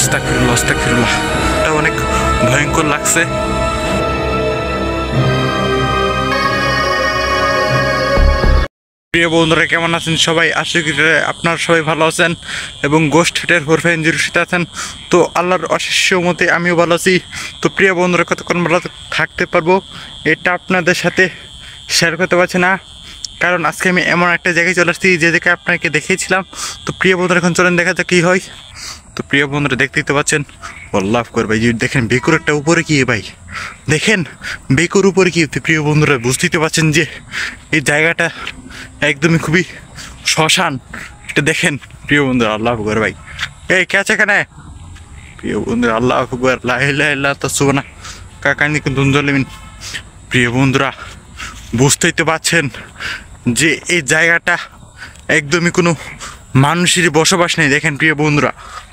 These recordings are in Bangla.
আস্তাগফিরুল্লাহ আস্তাগফিরুল্লাহ, এটা অনেক ভয়ঙ্কর লাগছে। প্রিয় বন্ধুরা কেমন আছেন সবাই? আশা করি আপনারা সবাই ভালো আছেন এবং গোস্ট ফিটার 450 আছেন। তো আল্লাহর অশেষ মতে আমিও ভালো আছি। তো প্রিয় বন্ধুরা কতক্ষণ ভালো থাকতে পারবো এটা আপনাদের সাথে শেয়ার করতে পারছি না, কারণ আজকে আমি এমন একটা জায়গায় চলে আসছি যে জায়গায় আপনাকে দেখিয়েছিলাম। তো প্রিয় বন্ধুরা এখন চলেন দেখা যাক কী হয়। তো প্রিয় বন্ধুরা দেখতেই তো পাচ্ছেন, আল্লাহ আকবার ভাই, দেখেন বেকুর একটা উপরে কি ভাই, দেখেন বেকুর উপরে কি। প্রিয় বন্ধুরা বুঝতেই তো পারছেন যে এই জায়গাটা একদমই খুবই শ্মশান। এটা দেখেন প্রিয় বন্ধুরা, আল্লাহ আকবার ভাই, এই কে আছে এখানে? প্রিয় বন্ধুরা আল্লাহ আকবার, লা ইলাহা ইল্লাল্লাহ সুবহানাহু কাকানি কুনতুনজলিমিন। প্রিয় বন্ধুরা বুঝতেই তো পারছেন যে এই জায়গাটা একদমই কোনো মানুষেরই বসবাস নেই। দেখেন প্রিয় বন্ধুরা,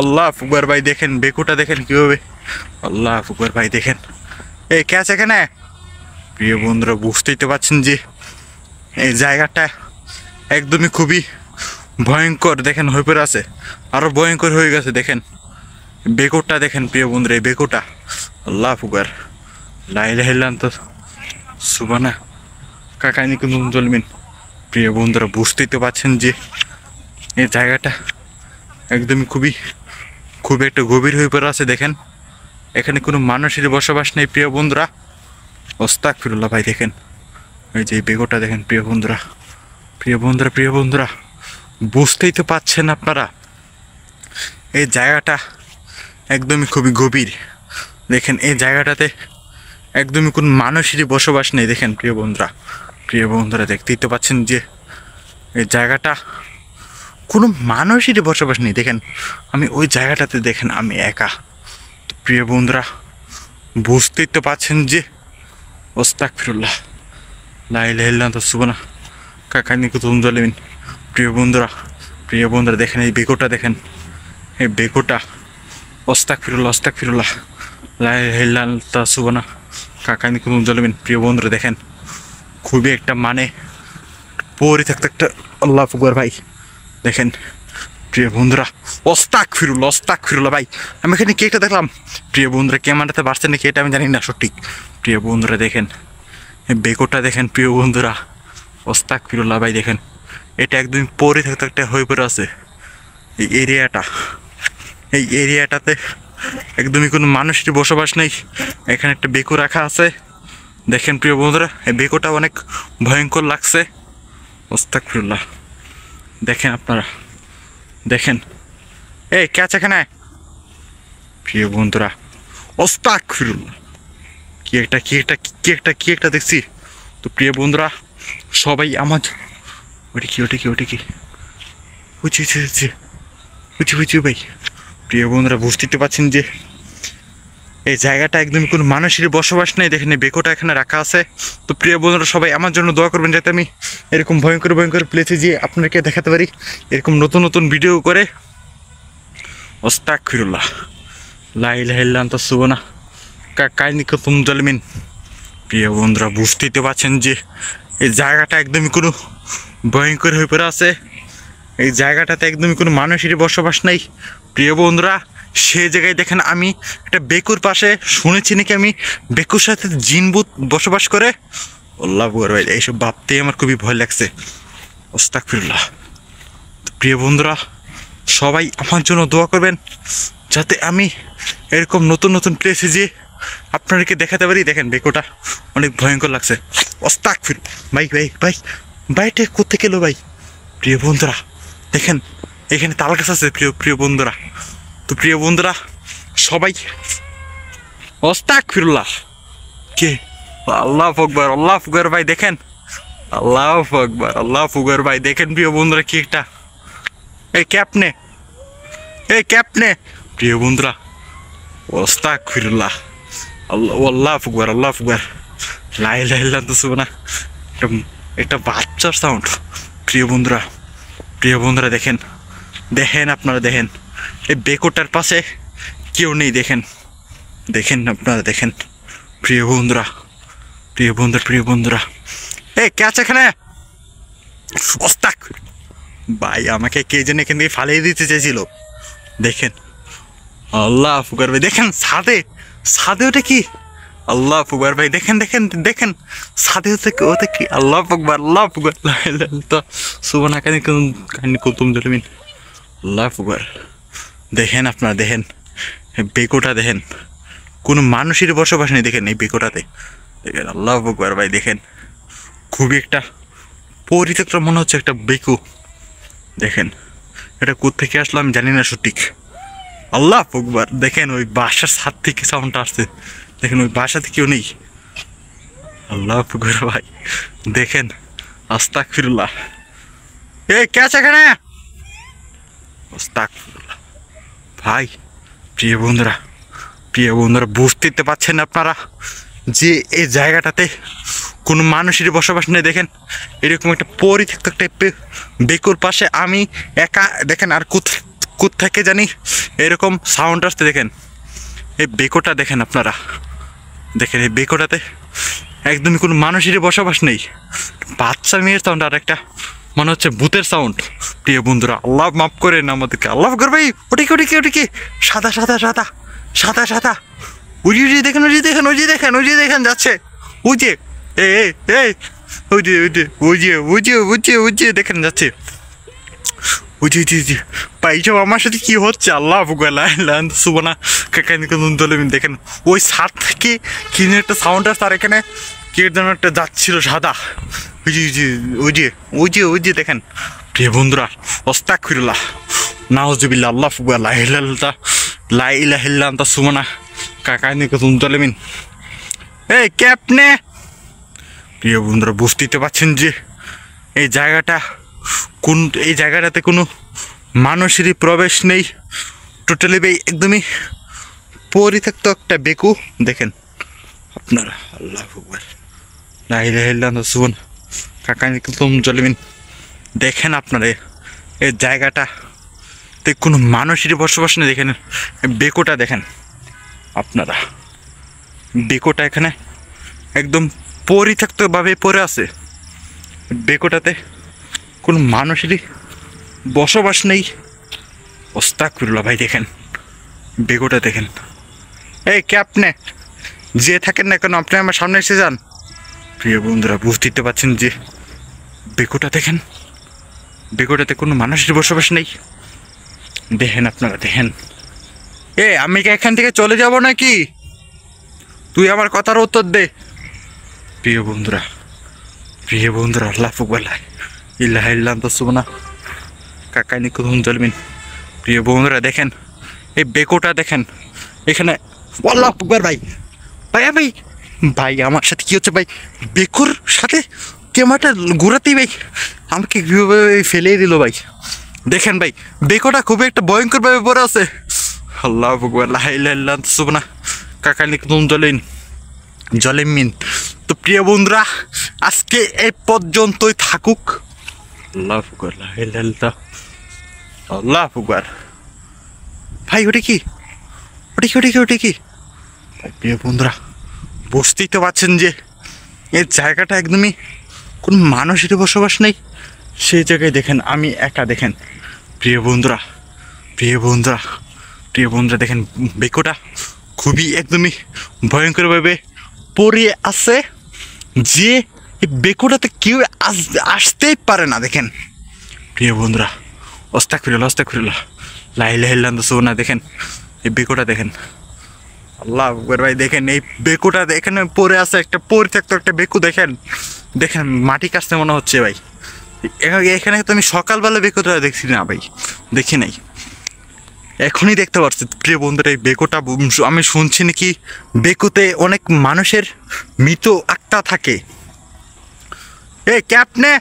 আল্লাহ আকবার ভাই, দেখেন বেকুটা দেখেন কীভাবে, আল্লাহ আকবার ভাই দেখেন, এই কে আছে এখানে? প্রিয় বন্ধুরা বুঝতেই তো পারছেন যে এই জায়গাটা একদমই খুবই ভয়ঙ্কর। দেখেন হয়ে পড়ে আছে, আরও ভয়ঙ্কর হয়ে গেছে। দেখেন বেকুটা দেখেন প্রিয় বন্ধুরা, এই বেকুটা, আল্লাহ আকবার, লা ইলাহা ইল্লাল্লাহ সুবহানাহু কাকানি কুনতুনজলিমিন। প্রিয় বন্ধুরা বুঝতেই তো পারছেন যে এই জায়গাটা একদমই খুবই একটা গভীর হয়ে পড়ে আছে। দেখেন এখানে কোনো মানুষের বসবাস নেই প্রিয় বন্ধুরা, আস্তাগফিরুল্লাহ ভাই। দেখেন এই যে বেগোটা দেখেন প্রিয় বন্ধুরা, প্রিয় বন্ধুরা বুঝতেই তো পাচ্ছেন আপনারা এই জায়গাটা একদমই খুবই গভীর। দেখেন এই জায়গাটাতে একদমই কোনো মানুষেরই বসবাস নেই। দেখেন প্রিয় বন্ধুরা দেখতেই তো পাচ্ছেন যে এই জায়গাটা কোনো মানুষেরই বসবাস নেই। দেখেন আমি ওই জায়গাটাতে, দেখেন আমি একা। প্রিয় বন্ধুরা বুঝতেই তো পাচ্ছেন যে আস্তাগফিরুল্লাহ, লা ইলাহা ইল্লাল্লাহ সুবহানাহু কাকানি কুনতুনজলিমিন। প্রিয় বন্ধুরা দেখেন এই বেকুটা, দেখেন এই বেকুটা, আস্তাগফিরুল্লাহ, লা ইলাহা ইল্লাল্লাহ সুবহানাহু কাকানি কুনতুনজলিমিন। প্রিয় বন্ধুরা দেখেন খুবই একটা মানে পরে থাকতে একটা, আল্লাহ আকবার ভাই দেখেন। প্রিয় বন্ধুরা আস্তাগফিরুল্লাহ ভাই, আমি এখানে কেকটা দেখলাম। প্রিয় বন্ধুরা ক্যামেরাতে বাড়ছে নাকি এটা আমি জানি না সঠিক। প্রিয় বন্ধুরা দেখেন এই বেকুটা, দেখেন প্রিয় বন্ধুরা আস্তাগফিরুল্লাহ ভাই, দেখেন এটা একদম পরে থাকতে একটা হয়ে পড়ে আছে। এই এরিয়াটাতে একদমই কোনো মানুষের বসবাস নেই। এখানে একটা বেকু রাখা আছে। দেখেন প্রিয় বন্ধুরা এই বেকুটা অনেক ভয়ঙ্কর লাগছে, আস্তাগফিরুল্লাহ। দেখেন আপনারা, দেখেন এই কে আছে এখানে? প্রিয় বন্ধুরা আস্তাগফিরুল্লাহ, কি একটা দেখছি। তো প্রিয় বন্ধুরা সবাই আমার, ওটা কি বুঝি ভাই। প্রিয় বন্ধুরা বুঝতে পারছেন যে এই জায়গাটা একদমই কোনো মানুষের বসবাস নেই। দেখেন এই বেকোটা এখানে রাখা আছে। তো প্রিয় বন্ধুরা সবাই আমার জন্য দোয়া করবেন যাতে আমি এরকম ভয়ঙ্কর প্লেসে গিয়ে আপনাদেরকে দেখাতে পারি এরকম নতুন ভিডিও করে। আস্তাগফিরুল্লাহ, লা ইলাহা ইল্লাল্লাহ সুবহানাহু কাকানি কুনতুনজলিমিন। প্রিয় বন্ধুরা বুঝতেই তো পারছেন যে এই জায়গাটা একদমই কোনো ভয়ঙ্কর হয়ে পড়ে আছে। এই জায়গাটাতে একদমই কোনো মানুষেরই বসবাস নেই। প্রিয় বন্ধুরা সেই জায়গায় দেখেন আমি একটা বেকুর পাশে শুনেছি নাকি আমি বেকুর সাথে জিনভূত বসবাস করে। আল্লাহ আকবার ভাই, এইসব ভাবতেই আমার খুবই ভয় লাগছে, আস্তাগফিরুল্লাহ। প্রিয় বন্ধুরা সবাই আমার জন্য দোয়া করবেন যাতে আমি এরকম নতুন প্লেসে যেয়ে আপনাদেরকে দেখাতে পারি। দেখেন বেকুটা অনেক ভয়ঙ্কর লাগছে, আস্তাগফির ভাই এটা কোত্থেকে এলো ভাই? প্রিয় বন্ধুরা দেখেন এখানে তাল গাছ আছে প্রিয় বন্ধুরা। তো প্রিয় বন্ধুরা সবাই আস্তাগফিরুল্লাহ, কে? আল্লাহ আকবার ভাই, দেখেন আল্লাহ আকবার ভাই, দেখেন প্রিয় বন্ধুরা কি একটা, এই ক্যাপনে প্রিয় বন্ধুরা আস্তাগফিরুল্লাহ, আল্লাহ আকবার, লা ইলাহা ইল্লাল্লাহ সুবহানাহু একটা বাচ্চার সাউন্ড। প্রিয় বন্ধুরা দেখেন আপনারা, দেখেন এই বেকোটার পাশে কেউ নেই। দেখেন আপনারা, দেখেন প্রিয় বন্ধুরা এই কে আছে এখানে? ভাই আমাকে কে যেন এখান থেকে ফালিয়ে দিতে চাইছিল। দেখেন আল্লাহ ফুকবার ভাই দেখেন ছাদে, ছাদে ওটা কি? আল্লাহ ফুকবার ভাই দেখেন দেখেন দেখেন ছাদে ওটা কি? আল্লাহ ফুকবার, আল্লাহ ফুকবার, তো সুবহানা কাহিনী কুতুম জলিমিন। আল্লাহ ফুকবার দেখেন, আপনারা দেখেন বেকোটা দেখেন, কোনো মানুষের বসবাস নেই দেখেন এই বেকোটাতে। দেখেন আল্লাহ ফুকবার ভাই দেখেন, খুবই একটা পরিত্যক্ত মনে হচ্ছে একটা বেকু। দেখেন এটা কোত্থেকে আসলো আমি জানি না সঠিক। আল্লাহ আকবার দেখেন ওই বাসার ছাদ থেকে সাউন্ডটা আসছে, দেখেন ওই বাসাতে কেউ নেই। আল্লাহ আকবার ভাই দেখেন, আস্তাগফিরুল্লাহ। এই কে আছে এখানে? আস্তাগফিরুল্লাহ ভাই। প্রিয় বন্ধুরা, প্রিয় বন্ধুরা বুঝতে পারছেন আপনারা যে এই জায়গাটাতে কোনো মানুষের বসবাস নেই। দেখেন এরকম একটা পরিত্যক্ত একটা বেকুর পাশে আমি একা। দেখেন আর থেকে জানি এরকম সাউন্ড আসতে। দেখেন এই বেকোটা দেখেন আপনারা, দেখেন এই বেকোটাতে একদমই কোনো মানুষেরই বসবাস নেই। বাচ্চা মেয়ের সাউন্ড আর একটা মনে হচ্ছে ভূতের সাউন্ড। প্রিয় বন্ধুরা আল্লাহ মাফ করেন আমাদেরকে, আল্লাহ করবে। ওটি কি ওটি কি ওটি কি? সাদা সাদা সাদা সাদা সাদা। ওই যে দেখেন, ওই যে দেখেন, ওই যে দেখেন, ওই যে দেখেন যাচ্ছে। ওই যে এই ওই যে ওই যে ওই যে ওই যে ওই যে ওই যে দেখেন যাচ্ছে। ওই যে জি ভাই সব আমার সাথে কি হচ্ছে? আল্লাহ সুবহানা কাকানি দেখেন ওই ছাদ থেকে কি একটা সাউন্ড আসছে, আর এখানে কি যেন একটা যাচ্ছিল সাদা। ওই যে ওই যে ওই যে ওই যে দেখেন। প্রিয় বন্ধুরা আস্তাগফিরুল্লাহ নাউজুবিল্লাহ আল্লাহ লা ইলাহা ইল্লা আনতা সুবহানা কাকানি কাতুম। এই ক্যাপনে। প্রিয় বন্ধুরা বুঝতে পারছেন যে এই জায়গাটা কোন, এই জায়গাটাতে কোনো মানুষেরই প্রবেশ নেই টোটালি ভাই, একদমই পরিত্যক্ত একটা বেকু। দেখেন আপনারা আল্লাহ আকবার লা ইলাহা ইল্লা আনতা সুবহানা কাকানি কাতুম জলিমিন। দেখেন আপনারা এই জায়গাটাতে কোনো মানুষেরই বসবাস নেই। দেখেন বেকুটা দেখেন আপনারা, বেকুটা এখানে একদম পরিত্যক্তভাবে পড়ে আছে। বেকুটাতে কোনো মানুষেরই বসবাস নেই। আস্তাগফিরুল্লাহ ভাই দেখেন বেকুটা দেখেন। এই কে আপনি? যে থাকেন না কেন আপনি আমার সামনে এসে যান। প্রিয় বন্ধুরা বুঝতে পারছেন যে বেকুটা দেখেন, বেকুটাতে কোনো মানুষের বসবাস নেই। দেখেন আপনারা দেখেন। আমি কি এখান থেকে চলে যাব নাকি? তুই আমার কথার উত্তর দে। প্রিয় বন্ধুরা, প্রিয় বন্ধুরা আল্লাহ আকবার লা ইলাহা ইল্লা আনতা সুবহানা কাকানি কাতুম জলিমিন। প্রিয় বন্ধুরা দেখেন এই বেকোটা দেখেন এখানে। আল্লাহ আকবার ভাই ভাই ভাই ভাই আমার সাথে কি হচ্ছে ভাই? বেকুর সাথে ক্যামেরাটা ঘোরাতেই ভাই আমাকে ফেলেই দিল ভাই। দেখেন ভাই বেকোটা খুবই একটা ভয়ঙ্করভাবে পড়ে আছে। আল্লাহ আকবার লা ইলাহা ইল্লা আনতা সুবহানা কাকানি কাতুম জলিমিন। তো প্রিয় বন্ধুরা আজকে এই পর্যন্তই থাকুক। আল্লাহ আকবার লা ইলাহা ইল্লা আল্লাহ আকবার। ভাই ওটা কি? ওটা কি ওটা কি ওটা কি? প্রিয় বন্ধুরা বুঝতেই তো পারছেন যে এই জায়গাটা একদমই কোনো মানুষের বসবাস নেই। সেই জায়গায় দেখেন আমি একা। দেখেন প্রিয় বন্ধুরা, প্রিয় বন্ধুরা, প্রিয় বন্ধুরা দেখেন বেকোটা খুবই একদমই ভয়ঙ্করভাবে পড়ে আছে, যে বেকোটাতে কেউ আসতেই পারে না। দেখেন প্রিয় বন্ধুরা আস্তাগফিরুল্লাহ আস্তাগফিরুল্লাহ লা ইলাহা ইল্লা আনতা সুবহানা। দেখেন এই বেকোটা দেখেন। আল্লাহ আকবার ভাই দেখেন এই বেকুটা এখানে পড়ে আছে, একটা পরিত্যক্ত একটা বেকু। দেখেন দেখেন মাটি কাটতে মনে হচ্ছে ভাই। এখানে তো আমি সকালবেলা বেকুটা দেখছি না ভাই, দেখি নাই, এখনই দেখতে পাচ্ছি। প্রিয় বন্ধুরা এই বেকুটা আমি শুনছি নাকি বেকুতে অনেক মানুষের মৃত আত্মা থাকে। কে আপনি?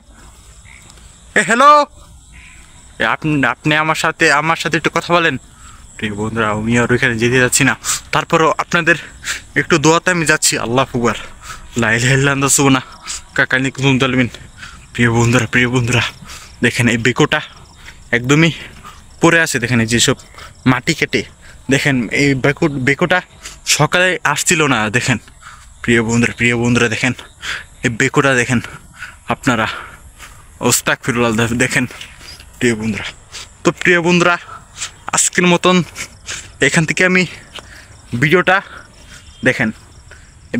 হ্যালো আপনি আমার সাথে একটু কথা বলেন। প্রিয় বন্ধুরা আমি আর ওইখানে যেতে যাচ্ছি না, তারপরও আপনাদের একটু দোয়াতে আমি যাচ্ছি। আল্লাহ আকবার লা ইলাহা ইল্লা আনতা সুবহানা কাকানি কাতুম জলিমিন। প্রিয় বন্ধুরা, প্রিয় বন্ধুরা দেখেন এই বেকুটা একদমই পড়ে আছে। দেখেন এই যেসব মাটি কেটে। দেখেন এই বেকুটা সকালে আসছিল না। দেখেন প্রিয় বন্ধুরা, প্রিয় বন্ধুরা দেখেন এই বেকুটা দেখেন আপনারা। আস্তাগফিরুল্লাহ দেখেন প্রিয় বন্ধুরা। তো প্রিয় বন্ধুরা আজকের মতন এখান থেকে আমি ভিডিওটা দেখেন,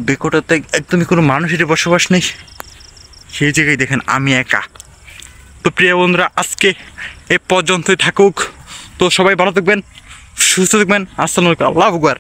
বেকোটাতে একদমই কোনো মানুষের বসবাস নেই, সেই জায়গায় দেখেন আমি একা। তো প্রিয় বন্ধুরা আজকে এ পর্যন্তই থাকুক। তো সবাই ভালো থাকবেন, সুস্থ থাকবেন। আসসালামু আলাইকুম, আল্লাহু আকবার।